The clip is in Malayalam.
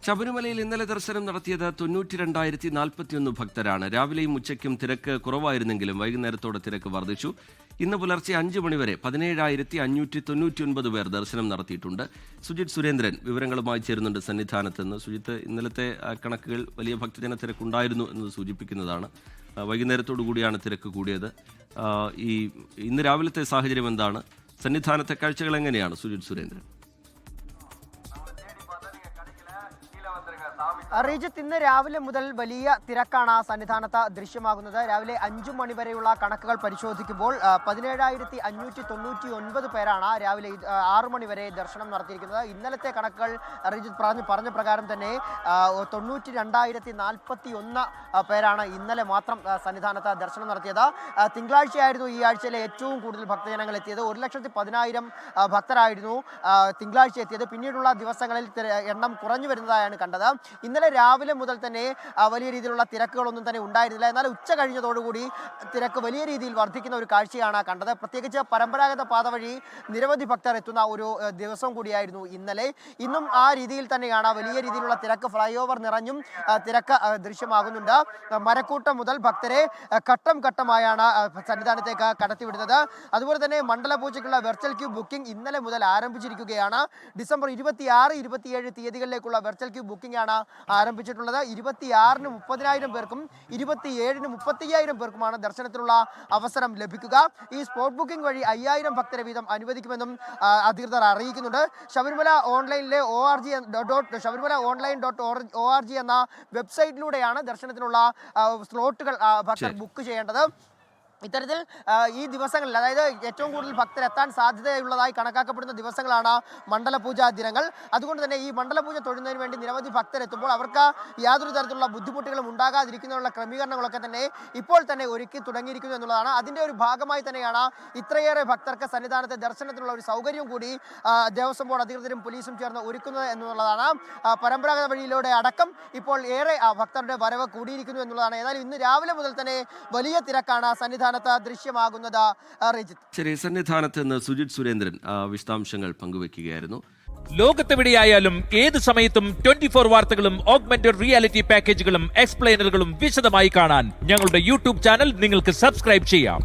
ശബരിമലയിൽ ഇന്നലെ ദർശനം നടത്തിയത് 92,041 ഭക്തരാണ്. രാവിലെയും ഉച്ചയ്ക്കും തിരക്ക് കുറവായിരുന്നെങ്കിലും വൈകുന്നേരത്തോടെ തിരക്ക് വർദ്ധിച്ചു. ഇന്ന് പുലർച്ചെ 5 മണിവരെ 17,599 പേർ ദർശനം നടത്തിയിട്ടുണ്ട്. സുജിത് സുരേന്ദ്രൻ വിവരങ്ങളുമായി ചേരുന്നുണ്ട് സന്നിധാനത്ത് നിന്ന്. സുജിത്ത്, ഇന്നലത്തെ കണക്കുകൾ വലിയ ഭക്തജന തിരക്കുണ്ടായിരുന്നു എന്നത് സൂചിപ്പിക്കുന്നതാണ്. വൈകുന്നേരത്തോടു കൂടിയാണ് തിരക്ക് കൂടിയത്. ഇന്ന് രാവിലത്തെ സാഹചര്യം എന്താണ്? സന്നിധാനത്തെ കാഴ്ചകൾ എങ്ങനെയാണ് സുജിത് സുരേന്ദ്രൻ? റീജിത്ത്, ഇന്ന് രാവിലെ മുതൽ വലിയ തിരക്കാണ് സന്നിധാനത്ത് ദൃശ്യമാകുന്നത്. രാവിലെ 5 മണി വരെയുള്ള കണക്കുകൾ പരിശോധിക്കുമ്പോൾ 17,599 പേരാണ് രാവിലെ 6 മണി വരെ ദർശനം നടത്തിയിരിക്കുന്നത്. ഇന്നലത്തെ കണക്കുകൾ റീജിത്ത് പറഞ്ഞ പ്രകാരം തന്നെ 92,041 പേരാണ് ഇന്നലെ മാത്രം സന്നിധാനത്ത് ദർശനം നടത്തിയത്. തിങ്കളാഴ്ചയായിരുന്നു ഈ ആഴ്ചയിലെ ഏറ്റവും കൂടുതൽ ഭക്തജനങ്ങൾ എത്തിയത്. 1,10,000 ഭക്തരായിരുന്നു തിങ്കളാഴ്ച എത്തിയത്. പിന്നീടുള്ള ദിവസങ്ങളിൽ എണ്ണം കുറഞ്ഞു വരുന്നതായാണ് കണ്ടത്. ഇന്നലെ രാവിലെ മുതൽ തന്നെ വലിയ രീതിയിലുള്ള തിരക്കുകളൊന്നും തന്നെ ഉണ്ടായിരുന്നില്ല. എന്നാൽ ഉച്ച കഴിഞ്ഞതോടുകൂടി തിരക്ക് വലിയ രീതിയിൽ വർദ്ധിക്കുന്ന ഒരു കാഴ്ചയാണ് കണ്ടത്. പ്രത്യേകിച്ച് പരമ്പരാഗത പാത വഴി നിരവധി ഭക്തർ എത്തുന്ന ഒരു ദിവസം കൂടിയായിരുന്നു ഇന്നലെ. ഇന്നും ആ രീതിയിൽ തന്നെയാണ് വലിയ രീതിയിലുള്ള തിരക്ക്. ഫ്ലൈ ഓവർ നിറഞ്ഞും തിരക്ക് ദൃശ്യമാകുന്നുണ്ട്. മരക്കൂട്ടം മുതൽ ഭക്തരെ ഘട്ടം ഘട്ടമായാണ് സന്നിധാനത്തേക്ക് കടത്തിവിടുന്നത്. അതുപോലെ തന്നെ മണ്ഡലപൂജയ്ക്കുള്ള വെർച്വൽ ക്യൂ ബുക്കിംഗ് ഇന്നലെ മുതൽ ആരംഭിച്ചിരിക്കുകയാണ്. ഡിസംബർ 26, 27 തീയതികളിലേക്കുള്ള വെർച്വൽ ക്യൂ ബുക്കിംഗ് ആണ് ആരംഭിച്ചിട്ടുള്ളത്. 26-ന് 30,000 പേർക്കും 27-ന് 35,000 പേർക്കുമാണ് ദർശനത്തിനുള്ള അവസരം ലഭിക്കുക. ഈ സ്പോട്ട് ബുക്കിംഗ് വഴി 5,000 ഭക്തരെ വീതം അനുവദിക്കുമെന്നും അധികൃതർ അറിയിക്കുന്നുണ്ട്. ശബരിമല ഓൺലൈനിലെ shbrimala.online.org എന്ന വെബ്സൈറ്റിലൂടെയാണ് ദർശനത്തിനുള്ള സ്ലോട്ടുകൾ ഭക്തർ ബുക്ക് ചെയ്യേണ്ടത്. ഇത്തരത്തിൽ ഈ ദിവസങ്ങളിൽ, അതായത് ഏറ്റവും കൂടുതൽ ഭക്തരെത്താൻ സാധ്യതയുള്ളതായി കണക്കാക്കപ്പെടുന്ന ദിവസങ്ങളാണ് മണ്ഡലപൂജ ദിനങ്ങൾ. അതുകൊണ്ട് തന്നെ ഈ മണ്ഡലപൂജ തൊഴുന്നതിന് വേണ്ടി നിരവധി ഭക്തരെത്തുമ്പോൾ അവർക്ക് യാതൊരു തരത്തിലുള്ള ബുദ്ധിമുട്ടുകളും ഉണ്ടാകാതിരിക്കുന്നതിനുള്ള ക്രമീകരണങ്ങളൊക്കെ തന്നെ ഇപ്പോൾ തന്നെ ഒരുക്കി തുടങ്ങിയിരിക്കുന്നു എന്നുള്ളതാണ്. അതിൻ്റെ ഒരു ഭാഗമായി തന്നെയാണ് ഇത്രയേറെ ഭക്തർക്ക് സന്നിധാനത്തെ ദർശനത്തിനുള്ള ഒരു സൗകര്യം കൂടി ദേവസ്വം ബോർഡ് അധികൃതരും പോലീസും ചേർന്ന് ഒരുക്കുന്നത് എന്നുള്ളതാണ്. പരമ്പരാഗത വഴിയിലൂടെ അടക്കം ഇപ്പോൾ ഏറെ ഭക്തരുടെ വരവ് കൂടിയിരിക്കുന്നു എന്നുള്ളതാണ്. ഏതായാലും ഇന്ന് രാവിലെ മുതൽ തന്നെ വലിയ തിരക്കാണ് സന്നിധാനത്ത് ദൃശ്യമാകുന്നത്. ശരി, സന്നിധാനത്ത് നിന്ന് സുജിത് സുരേന്ദ്രൻ വിശദാംശങ്ങൾ പങ്കുവെക്കുകയായിരുന്നു. ലോകത്തെവിടെയായാലും ഏത് സമയത്തും 24 വാർത്തകളും ഓഗ്മെന്റഡ് റിയാലിറ്റി പാക്കേജുകളും എക്സ്പ്ലെയിനറുകളും വിശദമായി കാണാൻ ഞങ്ങളുടെ യൂട്യൂബ് ചാനൽ നിങ്ങൾക്ക് സബ്സ്ക്രൈബ് ചെയ്യാം.